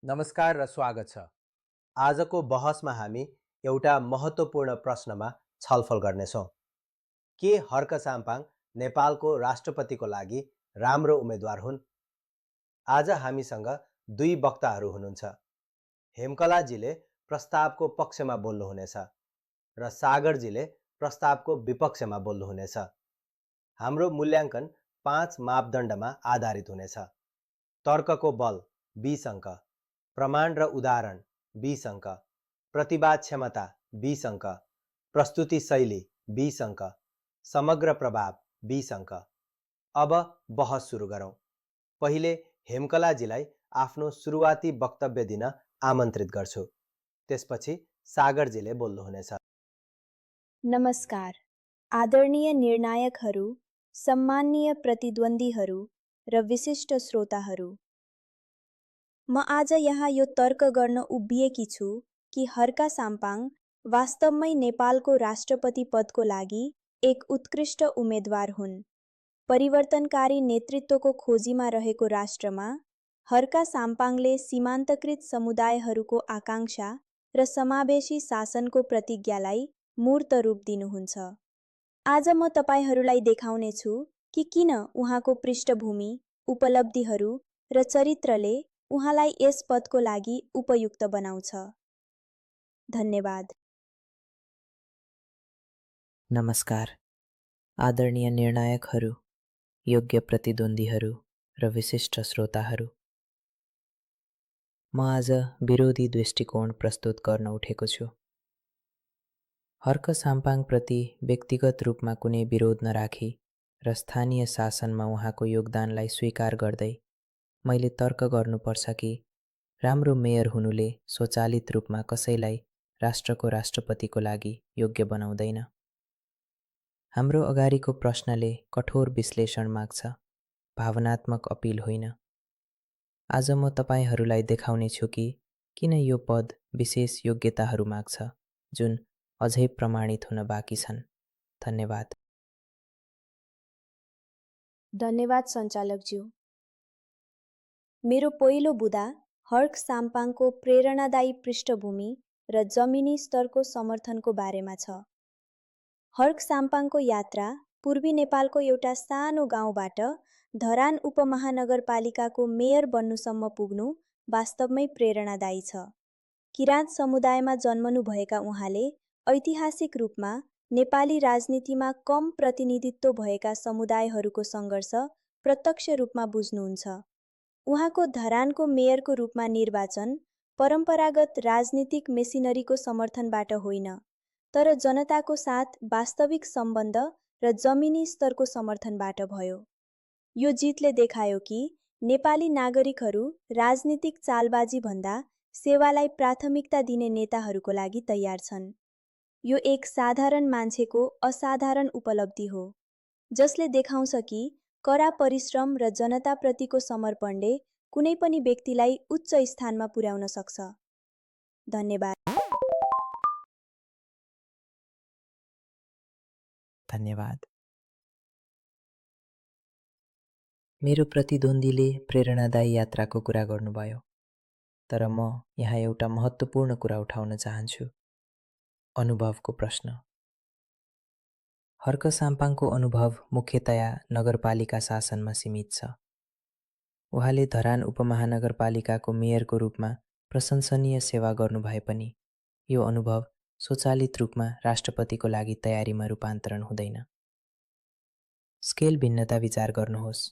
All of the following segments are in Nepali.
नमस्कार र स्वागत छ। आजको बहसमा हामी एउटा महत्त्वपूर्ण प्रश्नमा छलफल गर्नेछौँ। के हर्क साम्पाङ नेपालको राष्ट्रपतिको लागि राम्रो उम्मेदवार हुन्? आज हामीसँग दुई वक्ताहरू हुनुहुन्छ। हेमकलाजीले प्रस्तावको पक्षमा बोल्नुहुनेछ र सागरजीले प्रस्तावको विपक्षमा बोल्नुहुनेछ। हाम्रो मूल्याङ्कन 5 मापदण्डमा आधारित हुनेछ। तर्कको बल 20 अङ्क, प्रमाण र उदाहरण 20 अङ्क, प्रतिवाद क्षमता 20 अङ्क, प्रस्तुति शैली 20 अङ्क, समग्र प्रभाव 20 अङ्क। अब बहस सुरु गरौँ। पहिले हेमकलाजीलाई आफ्नो सुरुवाती वक्तव्य दिन आमन्त्रित गर्छु। त्यसपछि सागरजीले बोल्नुहुनेछ। नमस्कार, आदरणीय निर्णायकहरू, सम्माननीय प्रतिद्वन्द्वीहरू र विशिष्ट श्रोताहरू। म आज यहाँ यो तर्क गर्न उभिएकी छु कि हर्का साम्पाङ वास्तवमै नेपालको राष्ट्रपति पदको लागि एक उत्कृष्ट उम्मेदवार हुन्। परिवर्तनकारी नेतृत्वको खोजीमा रहेको राष्ट्रमा हर्का साम्पाङले सीमान्तकृत समुदायहरूको आकाङ्क्षा र समावेशी शासनको प्रतिज्ञालाई मूर्त रूप दिनुहुन्छ। आज म तपाईहरूलाई देखाउनेछु कि किन उहाँको पृष्ठभूमि, उपलब्धिहरू र चरित्रले उहाँलाई यस पदको लागि उपयुक्त बनाउँछ। धन्यवाद। नमस्कार, आदरणीय निर्णायकहरू, योग्य प्रतिद्वन्द्वीहरू र विशिष्ट श्रोताहरू। म आज विरोधी दृष्टिकोण प्रस्तुत गर्न उठेको छु। हर्क साम्पाङप्रति व्यक्तिगत रूपमा कुनै विरोध नराखी र स्थानीय शासनमा उहाँको योगदानलाई स्वीकार गर्दै मैले तर्क गर्नुपर्छ कि राम्रो मेयर हुनुले स्वचालित रूपमा कसैलाई राष्ट्रको राष्ट्रपतिको लागि योग्य बनाउँदैन। हाम्रो अगाडिको प्रश्नले कठोर विश्लेषण माग्छ, भावनात्मक अपिल होइन। आज म तपाईहरूलाई देखाउने छु कि किन यो पद विशेष योग्यताहरू माग्छ जुन अझै प्रमाणित हुन बाँकी छन्। धन्यवाद। धन्यवाद सञ्चालकज्यू। मेरो पहिलो बुँदा हर्क साम्पाङको प्रेरणादायी पृष्ठभूमि र जमिनी स्तरको समर्थनको बारेमा छ। हर्क साम्पाङको यात्रा पूर्वी नेपालको एउटा सानो गाउँबाट धरान उपमहानगरपालिकाको मेयर बन्नुसम्म पुग्नु वास्तवमै प्रेरणादायी छ। किराँत समुदायमा जन्मनुभएका उहाँले ऐतिहासिक रूपमा नेपाली राजनीतिमा कम प्रतिनिधित्व भएका समुदायहरूको सङ्घर्ष प्रत्यक्ष रूपमा बुझ्नुहुन्छ। उहाँको धरानको मेयरको रूपमा निर्वाचन परम्परागत राजनीतिक मेसिनरीको समर्थनबाट होइन, तर जनताको साथ वास्तविक सम्बन्ध र जमिनी स्तरको समर्थनबाट भयो। यो जितले देखायो कि नेपाली नागरिकहरू राजनीतिक चालबाजी भन्दा सेवालाई प्राथमिकता दिने नेताहरूको लागि तयार छन्। यो एक साधारण मान्छेको असाधारण उपलब्धि हो, जसले देखाउँछ कि कडा परिश्रम र जनताप्रतिको समर्पणले कुनै पनि व्यक्तिलाई उच्च स्थानमा पुर्याउन सक्छ। धन्यवाद। धन्यवाद। मेरो प्रतिद्वन्द्वीले प्रेरणादायी यात्राको कुरा गर्नुभयो, तर म यहाँ एउटा महत्त्वपूर्ण कुरा उठाउन चाहन्छु। अनुभवको प्रश्न। हर्क साम्पाङको अनुभव मुख्यतया नगरपालिका शासनमा सीमित छ। उहाँले धरान उपमहानगरपालिकाको मेयरको रूपमा प्रशंसनीय सेवा गर्नुभए पनि यो अनुभव स्वचालित रूपमा राष्ट्रपतिको लागि तयारीमा रूपान्तरण हुँदैन। स्केल भिन्नता विचार गर्नुहोस्।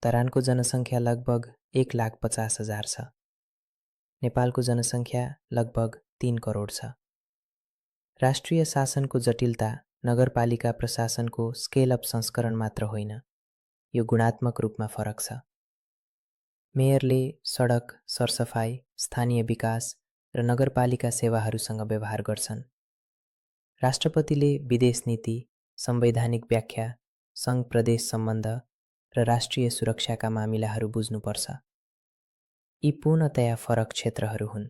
धरानको जनसङ्ख्या लगभग 1,50,000 छ। नेपालको जनसङ्ख्या लगभग 3 करोड छ। राष्ट्रिय शासनको जटिलता नगरपालिका प्रशासनको स्केल अप संस्करण मात्र होइन, यो गुणात्मक रूपमा फरक छ। मेयरले सडक, सरसफाई, स्थानीय विकास र नगरपालिका सेवाहरूसँग व्यवहार गर्छन्। राष्ट्रपतिले विदेश नीति, संवैधानिक व्याख्या, सङ्घ प्रदेश सम्बन्ध र राष्ट्रिय सुरक्षाका मामिलाहरू बुझ्नुपर्छ। यी पूर्णतया फरक क्षेत्रहरू हुन्।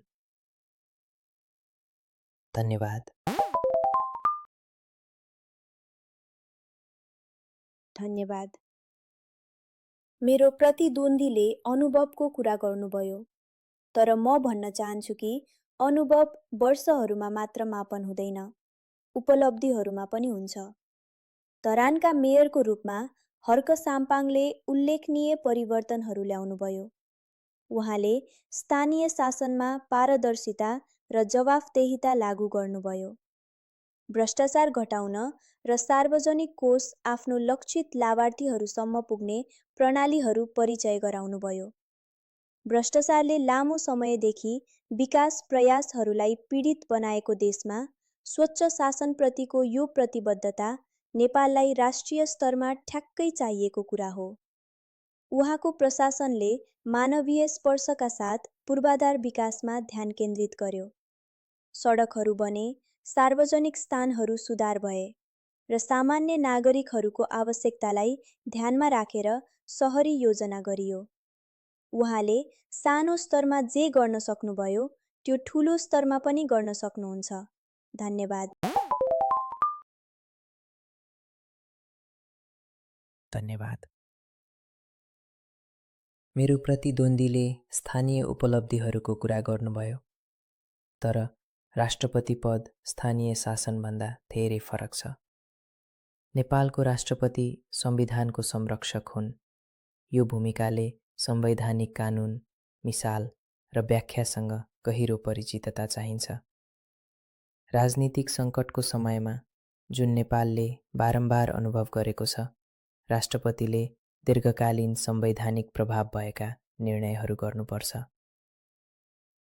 धन्यवाद। धन्यवाद। मेरो प्रतिद्वन्द्वीले अनुभवको कुरा गर्नुभयो। तर म भन्न चाहन्छु कि अनुभव वर्षहरूमा मात्र मापन हुँदैन, उपलब्धिहरूमा पनि हुन्छ। धरानका मेयरको रूपमा हर्क साम्पाङले उल्लेखनीय परिवर्तनहरू ल्याउनुभयो। उहाँले स्थानीय शासनमा पारदर्शिता र जवाफदेहिता लागू गर्नुभयो। भ्रष्टाचार घटाउन र सार्वजनिक कोष आफ्नो लक्षित लाभार्थीहरूसम्म पुग्ने प्रणालीहरू परिचय गराउनुभयो। भ्रष्टाचारले लामो समयदेखि विकास प्रयासहरूलाई पीडित बनाएको देशमा स्वच्छ शासनप्रतिको यो प्रतिबद्धता नेपाललाई राष्ट्रिय स्तरमा ठ्याक्कै चाहिएको कुरा हो। उहाँको प्रशासनले मानवीय स्पर्शका साथ पूर्वाधार विकासमा ध्यान केन्द्रित गर्यो। सडकहरू बने, सार्वजनिक स्थानहरू सुधार भए र सामान्य नागरिकहरूको आवश्यकतालाई ध्यानमा राखेर सहरी योजना गरियो। उहाँले सानो स्तरमा जे गर्न सक्नुभयो त्यो ठुलो स्तरमा पनि गर्न सक्नुहुन्छ। धन्यवाद। धन्यवाद। मेरो प्रतिद्वन्द्वीले स्थानीय उपलब्धिहरूको कुरा गर्नुभयो, तर राष्ट्रपति पद स्थानीय शासनभन्दा धेरै फरक छ। नेपालको राष्ट्रपति संविधानको संरक्षक हुन्। यो भूमिकाले संवैधानिक कानुन, मिसाल र व्याख्यासँग गहिरो परिचितता चाहिन्छ। राजनीतिक सङ्कटको समयमा जुन नेपालले बारम्बार अनुभव गरेको छ, राष्ट्रपतिले दीर्घकालीन संवैधानिक प्रभाव भएका निर्णयहरू गर्नुपर्छ।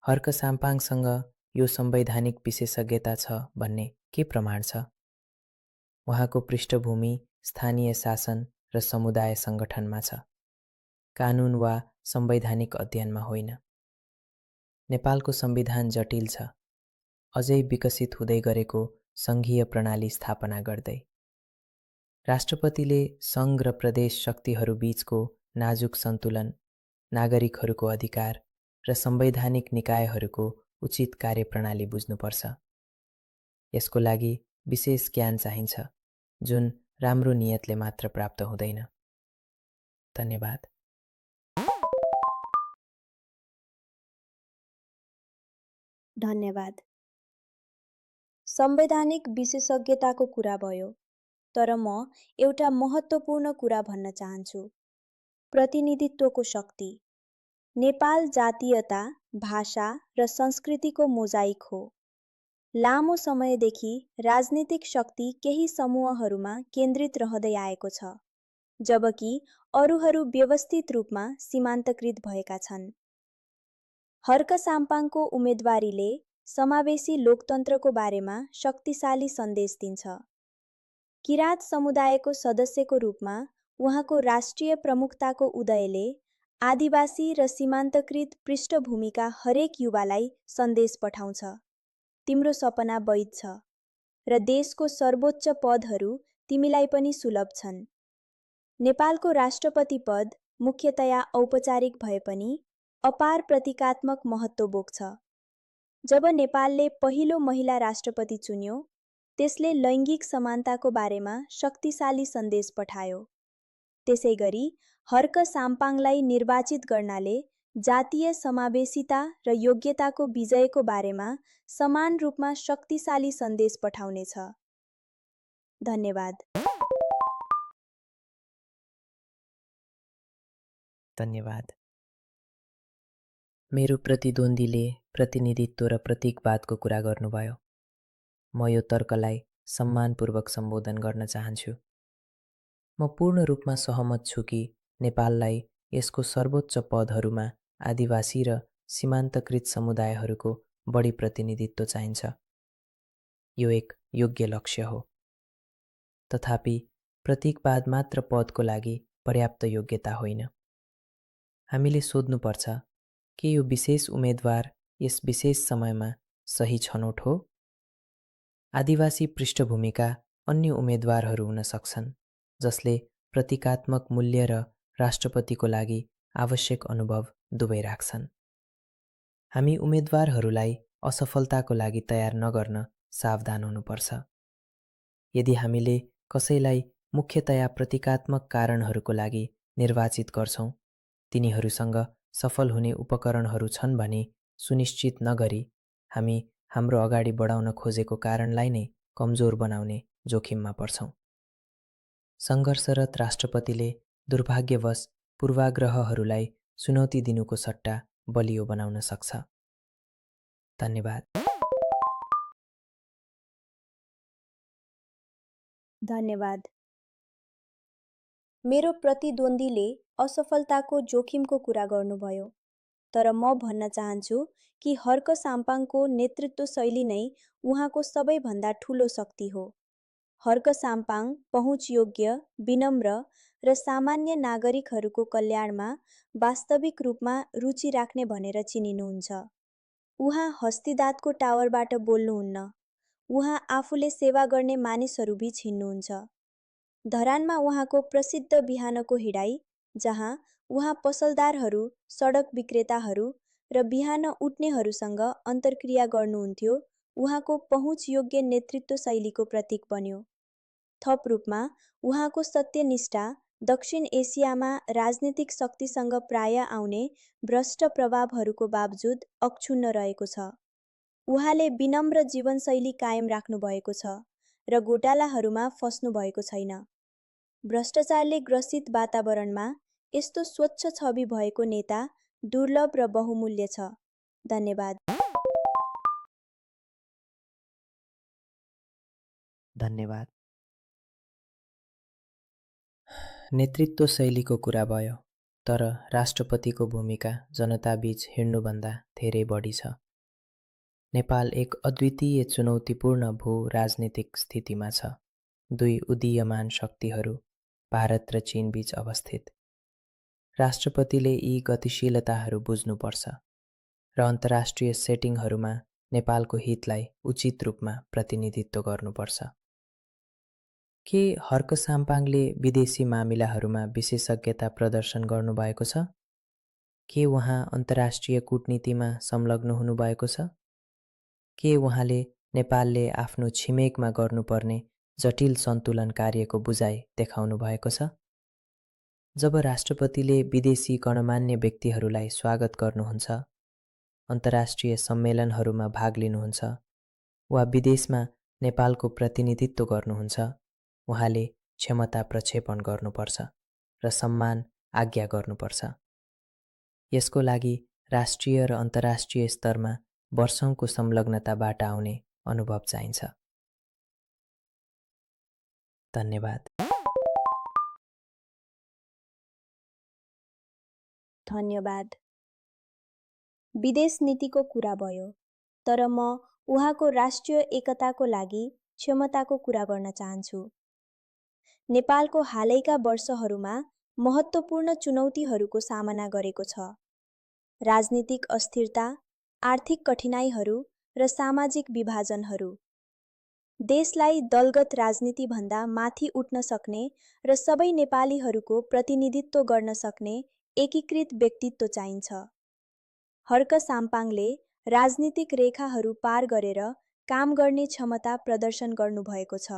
हर्क साम्पाङसँग यो संवैधानिक विशेषज्ञता छ भन्ने के प्रमाण छ? उहाँको पृष्ठभूमि स्थानीय शासन र समुदाय सङ्गठनमा छ, कानुन वा संवैधानिक अध्ययनमा होइन। नेपालको संविधान जटिल छ, अझै विकसित हुँदै गरेको सङ्घीय प्रणाली स्थापना गर्दै। राष्ट्रपतिले सङ्घ र प्रदेश शक्तिहरू बीचको नाजुक सन्तुलन, नागरिकहरूको अधिकार र संवैधानिक निकायहरूको उचित कार्यप्रणाली बुझ्नुपर्छ। यसको लागि विशेष ज्ञान चाहिन्छ, जुन राम्रो नियतले मात्र प्राप्त हुँदैन। धन्यवाद। धन्यवाद। संवैधानिक विशेषज्ञताको कुरा भयो, तर म एउटा महत्त्वपूर्ण कुरा भन्न चाहन्छु। प्रतिनिधित्वको शक्ति। नेपाल जातीयता, भाषा र संस्कृतिको मोजाइक हो। लामो समयदेखि राजनीतिक शक्ति केही समूहहरूमा केन्द्रित रहँदै आएको छ, जबकि अरूहरू व्यवस्थित रूपमा सीमान्तकृत भएका छन्। हर्क साम्पाङको उम्मेदवारीले समावेशी लोकतन्त्रको बारेमा शक्तिशाली सन्देश दिन्छ। किराँत समुदायको सदस्यको रूपमा उहाँको राष्ट्रिय प्रमुखताको उदयले आदिवासी र सीमान्तकृत पृष्ठभूमिका हरेक युवालाई सन्देश पठाउँछ, तिम्रो सपना वैध छ र देशको सर्वोच्च पदहरू तिमीलाई पनि सुलभ छन्। नेपालको राष्ट्रपति पद मुख्यतया औपचारिक भए पनि अपार प्रतीकात्मक महत्त्व बोक्छ। जब नेपालले पहिलो महिला राष्ट्रपति चुन्यो, त्यसले लैङ्गिक समानताको बारेमा शक्तिशाली सन्देश पठायो। त्यसैगरी हर्क साम्पाङलाई निर्वाचित गर्नाले जातीय समावेशिता र योग्यताको विजयको बारेमा समान रूपमा शक्तिशाली सन्देश पठाउनेछ। धन्यवाद। धन्यवाद। मेरो प्रतिद्वन्द्वीले प्रतिनिधित्व र प्रतीकवादको कुरा गर्नुभयो। म यो तर्कलाई सम्मानपूर्वक सम्बोधन गर्न चाहन्छु। म पूर्ण रूपमा सहमत छु कि नेपाललाई यसको सर्वोच्च पदहरूमा आदिवासी र सीमान्तकृत समुदायहरूको बढी प्रतिनिधित्व चाहिन्छ। यो एक योग्य लक्ष्य हो। तथापि प्रतीकवाद मात्र पदको लागि पर्याप्त योग्यता होइन। हामीले सोध्नुपर्छ के यो विशेष उम्मेदवार यस विशेष समयमा सही छनौट हो? आदिवासी पृष्ठभूमिका अन्य उम्मेदवारहरू हुन सक्छन्, जसले प्रतीकात्मक मूल्य र राष्ट्रपतिको लागि आवश्यक अनुभव दुवै राख्छन्। हामी उम्मेदवारहरूलाई असफलताको लागि तयार नगर्न सावधान हुनुपर्छ। यदि हामीले कसैलाई मुख्यतया प्रतीकात्मक कारणहरूको लागि निर्वाचित गर्छौँ, तिनीहरूसँग सफल हुने उपकरणहरू छन् भने सुनिश्चित नगरी हामी हाम्रो अगाडि बढाउन खोजेको कारणलाई नै कमजोर बनाउने जोखिममा पर्छौँ। सङ्घर्षरत राष्ट्रपतिले दुर्भाग्यवश पूर्वाग्रहहरूलाई चुनौती दिनुको सट्टा बलियो बनाउन सक्छ। धन्यवाद। धन्यवाद। मेरो प्रतिद्वन्द्वीले असफलताको जोखिमको कुरा गर्नुभयो, तर म भन्न चाहन्छु कि हर्क साम्पाङको नेतृत्व शैली नै उहाँको सबैभन्दा ठुलो शक्ति हो। हर्क साम्पाङ पहुँचयोग्य, विनम्र र सामान्य नागरिकहरूको कल्याणमा वास्तविक रूपमा रुचि राख्ने भनेर चिनिनुहुन्छ। उहाँ हस्तिदातको टावरबाट बोल्नुहुन्न, उहाँ आफूले सेवा गर्ने मानिसहरूबीच हिँड्नुहुन्छ। धरानमा उहाँको प्रसिद्ध बिहानको हिँडाइ, जहाँ उहाँ पसलदारहरू, सडक विक्रेताहरू र बिहान उठ्नेहरूसँग अन्तर्क्रिया गर्नुहुन्थ्यो, उहाँको पहुँचयोग्य नेतृत्व शैलीको प्रतीक बन्यो। थप रूपमा उहाँको सत्यनिष्ठा दक्षिण एसियामा राजनीतिक शक्तिसँग प्राय आउने भ्रष्ट प्रभावहरूको बावजुद अक्षुण्ण रहेको छ। उहाँले विनम्र जीवनशैली कायम राख्नुभएको छ र घोटालाहरूमा फस्नु भएको छैन। भ्रष्टाचारले ग्रसित वातावरणमा यस्तो स्वच्छ छवि भएको नेता दुर्लभ र बहुमूल्य छ। धन्यवाद। धन्यवाद। नेतृत्व शैलीको कुरा भयो, तर राष्ट्रपतिको भूमिका जनताबीच हिँड्नुभन्दा धेरै बढी छ। नेपाल एक अद्वितीय चुनौतीपूर्ण भू-राजनीतिक स्थितिमा छ। दुई उदीयमान शक्तिहरू भारत र चीनबीच अवस्थित। राष्ट्रपतिले यी गतिशीलताहरू बुझ्नुपर्छ र अन्तर्राष्ट्रिय सेटिङहरूमा नेपालको हितलाई उचित रूपमा प्रतिनिधित्व गर्नुपर्छ। के हर्क साम्पाङले विदेशी मामिलाहरूमा विशेषज्ञता प्रदर्शन गर्नुभएको छ? के उहाँ अन्तर्राष्ट्रिय कूटनीतिमा संलग्न हुनुभएको छ? के उहाँले नेपालले आफ्नो छिमेकमा गर्नुपर्ने जटिल सन्तुलन कार्यको बुझाइ देखाउनु भएको छ? जब राष्ट्रपतिले विदेशी गणमान्य व्यक्तिहरूलाई स्वागत गर्नुहुन्छ, अन्तर्राष्ट्रिय सम्मेलनहरूमा भाग लिनुहुन्छ वा विदेशमा नेपालको प्रतिनिधित्व गर्नुहुन्छ, उहाँले क्षमता प्रक्षेपण गर्नुपर्छ र सम्मान आज्ञा गर्नुपर्छ। यसको लागि राष्ट्रिय र अन्तर्राष्ट्रिय स्तरमा वर्षौंको संलग्नताबाट आउने अनुभव चाहिन्छ। धन्यवाद। धन्यवाद। विदेश नीतिको कुरा भयो, तर म उहाँको राष्ट्रिय एकताको लागि क्षमताको कुरा गर्न चाहन्छु। नेपालको हालैका वर्षहरूमा महत्त्वपूर्ण चुनौतीहरूको सामना गरेको छ। राजनीतिक अस्थिरता, आर्थिक कठिनाइहरू र सामाजिक विभाजनहरू। देशलाई दलगत राजनीतिभन्दा माथि उठ्न सक्ने र सबै नेपालीहरूको प्रतिनिधित्व गर्न सक्ने एकीकृत व्यक्तित्व चाहिन्छ। हर्क साम्पाङले राजनीतिक रेखाहरू पार गरेर काम गर्ने क्षमता प्रदर्शन गर्नुभएको छ।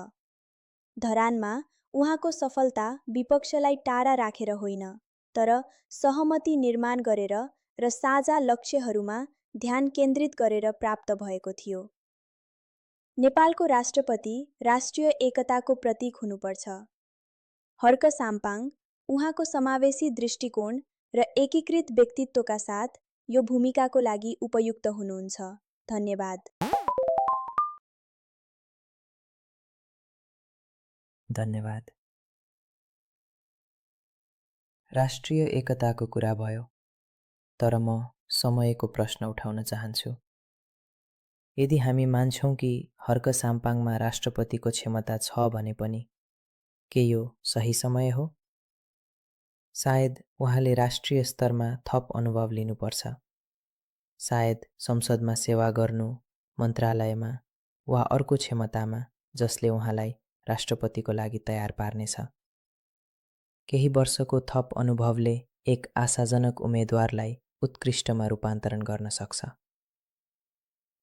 धरानमा उहाँको सफलता विपक्षलाई टाढा राखेर होइन, तर सहमति निर्माण गरेर र साझा लक्ष्यहरूमा ध्यान केन्द्रित गरेर प्राप्त भएको थियो। नेपालको राष्ट्रपति राष्ट्रिय एकताको प्रतीक हुनुपर्छ। हर्क साम्पाङ उहाँको समावेशी दृष्टिकोण र एकीकृत व्यक्तित्वका साथ यो भूमिकाको लागि उपयुक्त हुनुहुन्छ। धन्यवाद। धन्यवाद। राष्ट्रिय एकताको कुरा भयो, तर म समयको प्रश्न उठाउन चाहन्छु। यदि हामी मान्छौँ कि हर्क साम्पाङमा राष्ट्रपतिको क्षमता छ भने पनि के यो सही समय हो? सायद उहाँले राष्ट्रिय स्तरमा थप अनुभव लिनुपर्छ। सायद संसदमा सेवा गर्नु, मन्त्रालयमा वा अर्को क्षमतामा जसले उहाँलाई राष्ट्रपतिको लागि तयार पार्नेछ। केही वर्षको थप अनुभवले एक आशाजनक उम्मेदवारलाई उत्कृष्टमा रूपान्तरण गर्न सक्छ।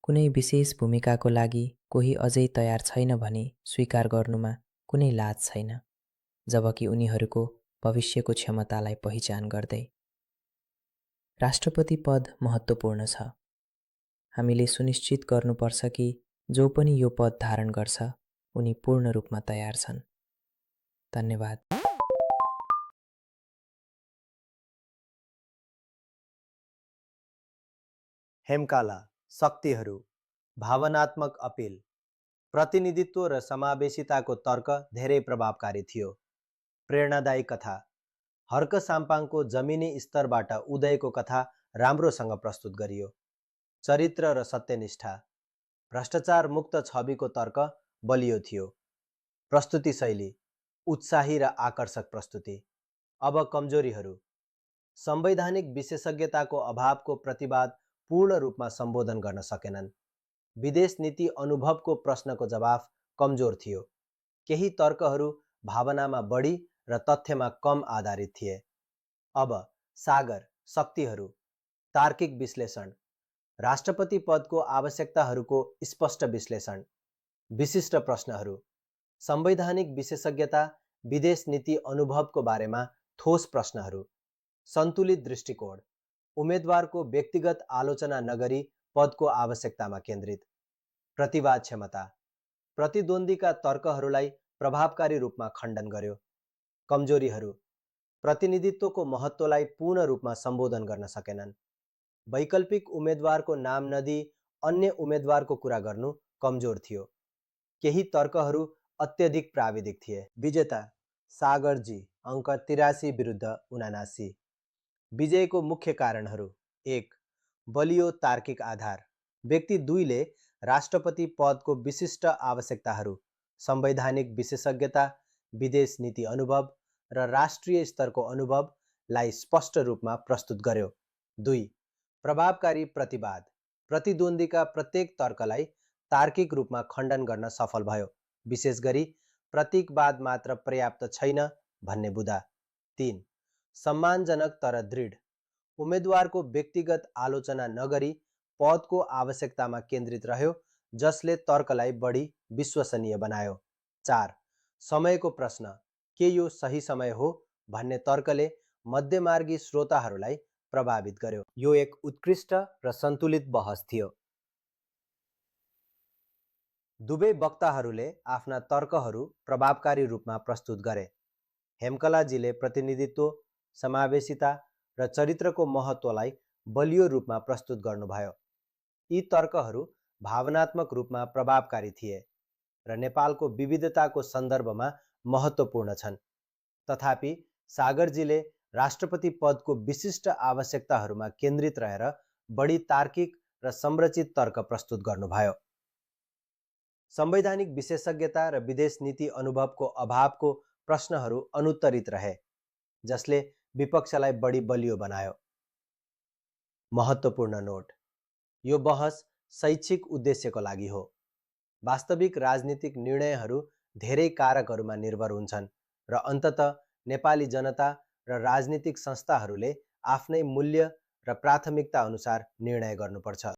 कुनै विशेष भूमिकाको लागि कोही अझै तयार छैन भने स्वीकार गर्नुमा कुनै लाज छैन, जबकि उनीहरूको भविष्यको क्षमतालाई पहिचान गर्दै। राष्ट्रपति पद महत्त्वपूर्ण छ, हामीले सुनिश्चित गर्नुपर्छ कि जो पनि यो पद धारण गर्छ उनी पूर्ण रूपमा तयार छन्। धन्यवाद। हेमकाला शक्तिहरू, भावनात्मक अपिल, प्रतिनिधित्व र समावेशिताको तर्क धेरै प्रभावकारी थियो। प्रेरणादायी कथा, हर्क साम्पाङको जमिनी स्तरबाट उदयको कथा राम्रोसँग प्रस्तुत गरियो। चरित्र र सत्यनिष्ठा, भ्रष्टाचार मुक्त छविको तर्क बलियो थियो। प्रस्तुति शैली, उत्साही र आकर्षक प्रस्तुति। अब कमजोरीहरू, संवैधानिक विशेषज्ञताको अभावको प्रतिवाद पूर्ण रूपमा सम्बोधन गर्न सकेनन्। विदेश नीति अनुभवको प्रश्नको जवाफ कमजोर थियो। केही तर्कहरू भावनामा बढी र तथ्यमा कम आधारित थिए। अब सागर शक्तिहरू, तार्किक विश्लेषण, राष्ट्रपति पदको आवश्यकताहरूको स्पष्ट विश्लेषण, विशिष्ट प्रश्नहरू, संवैधानिक विशेषज्ञता, विदेश नीति अनुभवको बारेमा ठोस प्रश्नहरू, सन्तुलित दृष्टिकोण, उम्मेदवारको व्यक्तिगत आलोचना नगरी पदको आवश्यकतामा केन्द्रित, प्रतिवाद क्षमता, प्रतिद्वन्द्वीका तर्कहरूलाई प्रभावकारी रूपमा खण्डन गर्यो। कमजोरीहरू, प्रतिनिधित्वको महत्त्वलाई पूर्ण रूपमा सम्बोधन गर्न सकेनन्। वैकल्पिक उम्मेदवारको नाम नदिई अन्य उम्मेदवारको कुरा गर्नु कमजोर थियो। केही तर्कहरू अत्यधिक प्राविधिक थिए। विजेता सागरजी, अङ्क 83 विरुद्ध 79। विजयको मुख्य कारणहरू: 1. बलियो तार्किक आधार, व्यक्ति 2 ले राष्ट्रपति पदको विशिष्ट आवश्यकताहरू, संवैधानिक विशेषज्ञता, विदेश नीति अनुभव र राष्ट्रिय स्तरको अनुभवलाई स्पष्ट रूपमा प्रस्तुत गर्यो। 2. प्रभावकारी प्रतिवाद, प्रतिद्वन्द्वीका प्रत्येक तर्कलाई तार्किक रूपमा खण्डन गर्न सफल भयो, विशेष गरी प्रतीकवाद मात्र पर्याप्त छैन भन्ने बुँदा। 3. सम्मानजनक तर दृढ, उम्मेदवारको व्यक्तिगत आलोचना नगरी पदको आवश्यकतामा केन्द्रित रह्यो, जसले तर्कलाई बढी विश्वसनीय बनायो। 4. समयको प्रश्न, के यो सही समय हो भन्ने तर्कले मध्यमार्गी श्रोताहरूलाई प्रभावित गर्यो। यो एक उत्कृष्ट र सन्तुलित बहस थियो। दुवै वक्ताहरूले आफ्ना तर्कहरू प्रभावकारी रूपमा प्रस्तुत गरे। हेमकलाजीले प्रतिनिधित्व, समावेशिता र चरित्रको महत्त्वलाई बलियो रूपमा प्रस्तुत गर्नुभयो। यी तर्कहरू भावनात्मक रूपमा प्रभावकारी थिए र नेपालको विविधताको सन्दर्भमा महत्त्वपूर्ण छन्। तथापि सागरजीले राष्ट्रपति पदको विशिष्ट आवश्यकताहरूमा केन्द्रित रहेर बढी तार्किक र संरचित तर्क प्रस्तुत गर्नुभयो। संवैधानिक विशेषज्ञता र विदेश नीति अनुभवको अभावको प्रश्नहरू अनुत्तरित रहे, जसले विपक्षलाई बढी बलियो बनायो। महत्त्वपूर्ण नोट: यो बहस शैक्षिक उद्देश्यको लागि हो। वास्तविक राजनीतिक निर्णयहरू धेरै कारकहरूमा निर्भर हुन्छन् र अन्ततः नेपाली जनता र राजनीतिक संस्थाहरूले आफ्नै मूल्य र प्राथमिकता अनुसार निर्णय गर्नुपर्छ।